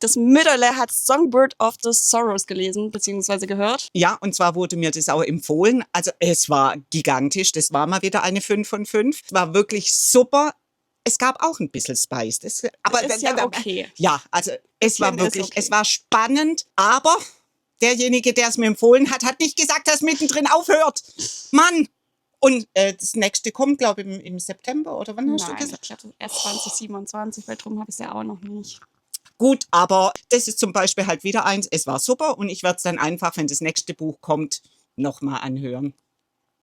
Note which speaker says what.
Speaker 1: Das Mütterle hat Songbird of the Sorrows gelesen bzw. gehört.
Speaker 2: Ja, und zwar wurde mir das auch empfohlen. Also es war gigantisch. Das war mal wieder eine 5 von 5. Es war wirklich super. Es gab auch ein bisschen Spice. Aber
Speaker 1: ist ja okay.
Speaker 2: Ja, also es war wirklich,
Speaker 1: okay.
Speaker 2: es war spannend, aber derjenige, der es mir empfohlen hat, hat nicht gesagt, dass es mittendrin aufhört. Mann! Und das nächste kommt, glaube ich, im September, oder wann hast du gesagt?
Speaker 1: Ich glaube erst 2027, weil drum habe ich es ja auch noch nicht.
Speaker 2: Gut, aber das ist zum Beispiel halt wieder eins, es war super und ich werde es dann einfach, wenn das nächste Buch kommt, nochmal anhören.